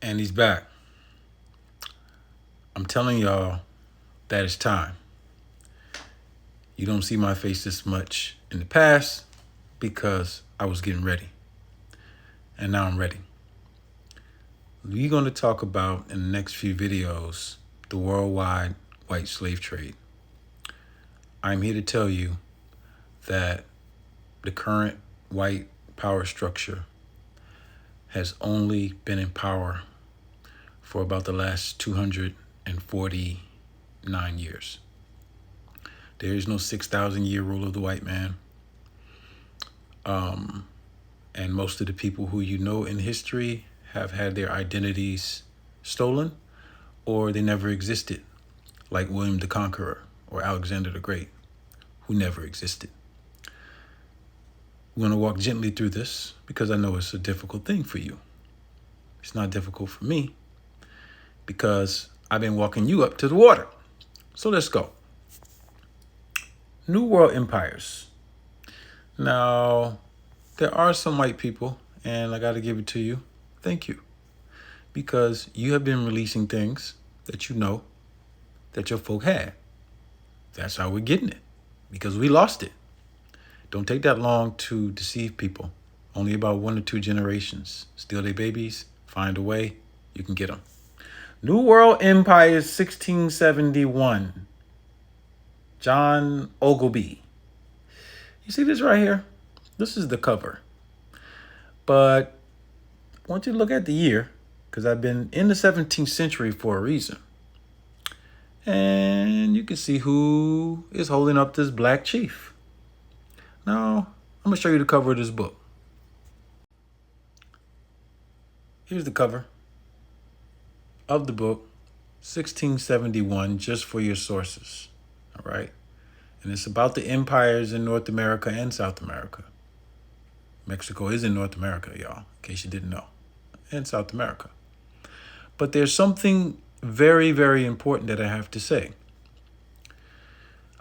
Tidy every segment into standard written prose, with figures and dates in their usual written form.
And he's back. I'm telling y'all that it's time. You don't see my face this much in the past because I was getting ready. And now I'm ready. We're going to talk about in the next few videos the worldwide white slave trade. I'm here to tell you that the current white power structure has only been in power for about the last 249 years. There is no 6,000-year rule of the white man. And most of the people who you know in history have had their identities stolen or they never existed, like William the Conqueror or Alexander the Great, who never existed. We're going to walk gently through this because I know it's a difficult thing for you. It's not difficult for me because I've been walking you up to the water. So let's go. New World empires. Now, there are some white people, and I got to give it to you. Thank you. Because you have been releasing things that you know that your folk had. That's how we're getting it. Because we lost it. Don't take that long to deceive people. Only about 1 or 2 generations. Steal their babies, find a way, you can get them. New World Empire 1671. John Ogilvy. You see this right here? This is the cover. But I want you to look at the year, because I've been in the 17th century for a reason. And you can see who is holding up this black chief. Now, I'm going to show you the cover of this book. Here's the cover of the book, 1671, just for your sources. All right? And it's about the empires in North America and South America. Mexico is in North America, y'all, in case you didn't know, and South America. But there's something very, very important that I have to say.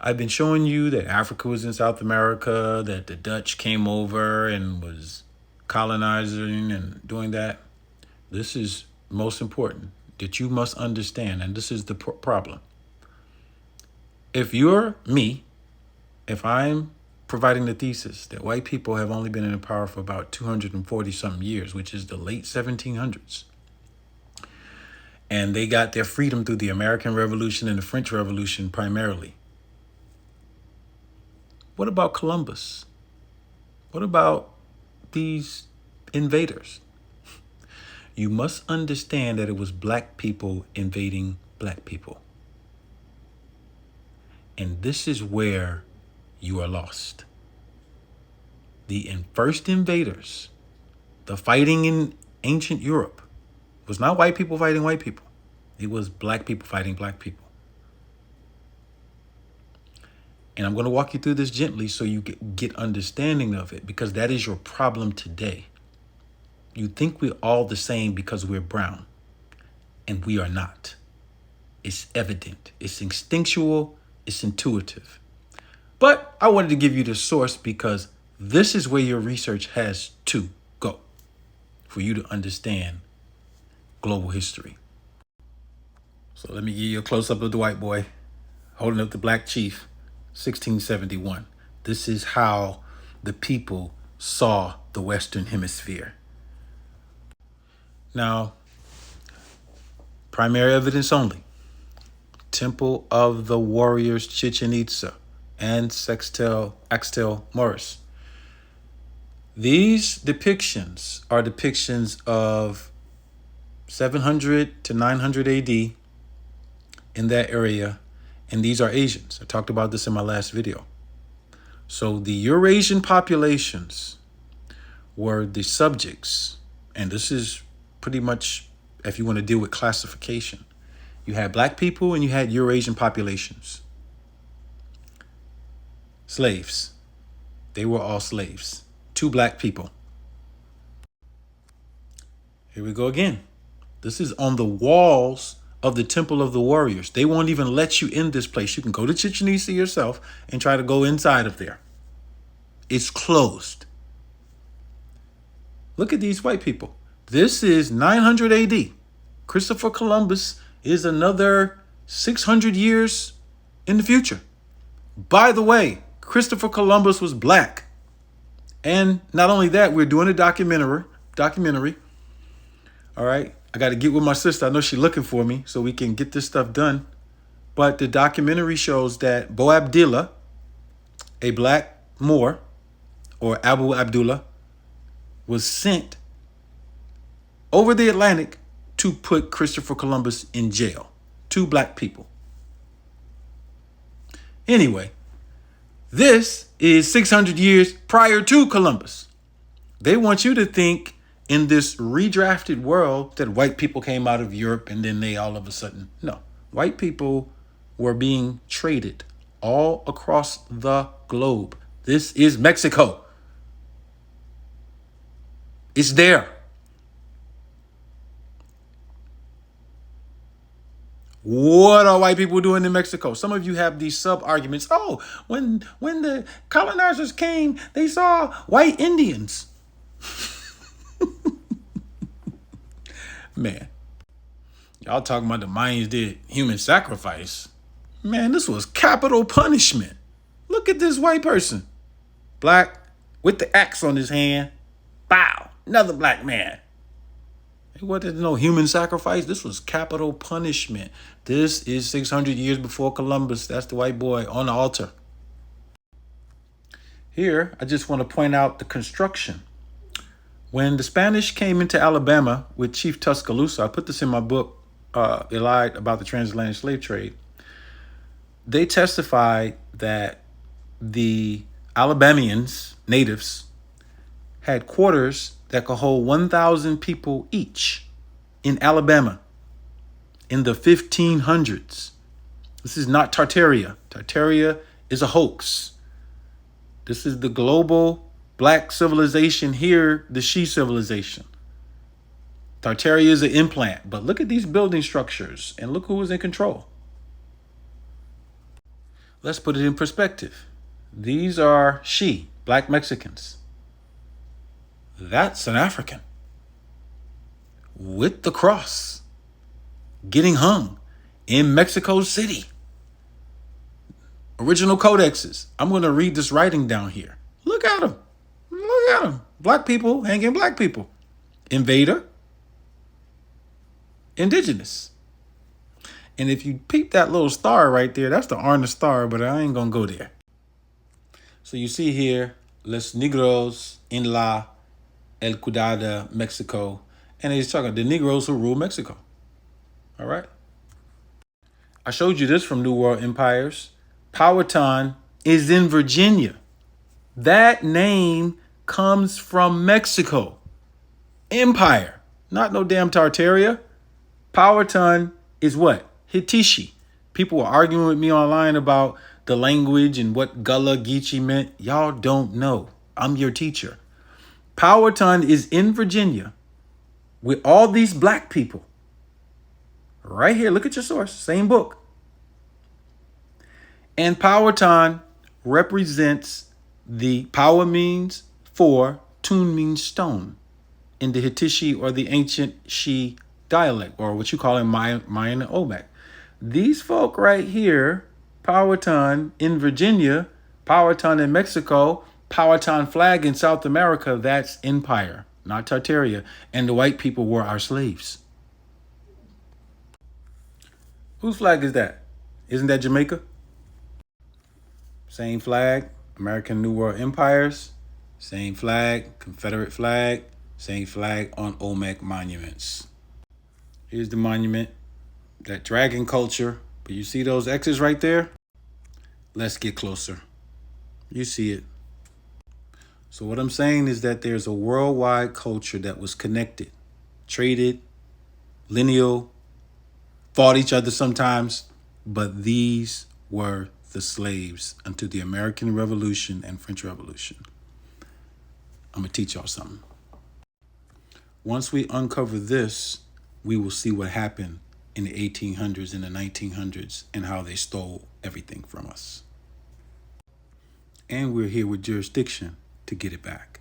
I've been showing you that Africa was in South America, that the Dutch came over and was colonizing and doing that. This is most important that you must understand, and this is the problem. If you're me, if I'm providing the thesis that white people have only been in power for about 240-something years, which is the late 1700s, and they got their freedom through the American Revolution and the French Revolution primarily. What about Columbus? What about these invaders? You must understand that it was black people invading black people. And this is where you are lost. The first invaders, the fighting in ancient Europe, was not white people fighting white people. It was black people fighting black people. And I'm going to walk you through this gently so you get understanding of it, because that is your problem today. You think we're all the same because we're brown, and we are not. It's evident. It's instinctual. It's intuitive. But I wanted to give you the source because this is where your research has to go for you to understand global history. So let me give you a close-up of the white boy holding up the black chief, 1671. This is how the people saw the Western Hemisphere. Now, primary evidence only. Temple of the Warriors, Chichen Itza, and Axtel Morris. These depictions are depictions of 700 to 900 AD in that area, and these are Asians. I talked about this in my last video. So the Eurasian populations were the subjects, and this is pretty much if you want to deal with classification. You had black people and you had Eurasian populations. Slaves. They were all slaves to black people. Here we go again. This is on the walls of the Temple of the Warriors. They won't even let you in this place. You can go to Chichen Itza yourself and try to go inside of there. It's closed. Look at these white people. This is 900 AD. Christopher Columbus is another 600 years in the future. By the way, Christopher Columbus was black. And not only that, we're doing a documentary. All right. I got to get with my sister. I know she's looking for me so we can get this stuff done. But the documentary shows that Boabdillah, a black Moor, or Abu Abdullah, was sent over the Atlantic to put Christopher Columbus in jail. 2 black people. Anyway, this is 600 years prior to Columbus. They want you to think in this redrafted world that white people came out of Europe and then they all of a sudden, no. White people were being traded all across the globe. This is Mexico. It's there. What are white people doing in Mexico? Some of you have these sub-arguments. Oh, when the colonizers came, they saw white Indians. Man, y'all talking about the Mayans did human sacrifice. Man, this was capital punishment. Look at this white person. Black, with the axe on his hand. Bow, another black man. It wasn't no human sacrifice. This was capital punishment. This is 600 years before Columbus. That's the white boy on the altar. Here, I just want to point out the construction. When the Spanish came into Alabama with Chief Tuscaloosa, I put this in my book, Elide, about the transatlantic slave trade. They testified that the Alabamians, natives, had quarters that could hold 1,000 people each in Alabama in the 1500s. This is not Tartaria. Tartaria is a hoax. This is the global black civilization here, the She civilization. Tartaria is an implant, but look at these building structures and look who was in control. Let's put it in perspective. These are She, black Mexicans. That's an African with the cross getting hung in Mexico City. Original codexes. I'm going to read this writing down here. Look at them. Look at them. Black people hanging black people. Invader. Indigenous. And if you peep that little star right there, that's the Arna star, but I ain't going to go there. So you see here, Los Negros en la El Cuidado, Mexico. And he's talking the Negroes who rule Mexico. All right. I showed you this from New World Empires. Powhatan is in Virginia. That name comes from Mexico. Empire, not no damn Tartaria. Powhatan is what? Hitishi. People were arguing with me online about the language and what Gullah Geechee meant. Y'all don't know. I'm your teacher. Powhatan is in Virginia with all these black people. Right here, look at your source, same book. And Powhatan represents the power means 4, tune means stone in the Hitishi or the ancient She dialect, or what you call in Mayan and Olmec. These folk right here, Powhatan in Virginia, Powhatan in Mexico, Powhatan flag in South America, that's empire, not Tartaria. And the white people were our slaves. Whose flag is that? Isn't that Jamaica? Same flag, American New World Empires. Same flag, Confederate flag. Same flag on Olmec monuments. Here's the monument, that dragon culture. But you see those X's right there? Let's get closer. You see it. So what I'm saying is that there's a worldwide culture that was connected, traded, lineal, fought each other sometimes, but these were the slaves until the American Revolution and French Revolution. I'm going to teach y'all something. Once we uncover this, we will see what happened in the 1800s and the 1900s and how they stole everything from us. And we're here with jurisdiction to get it back.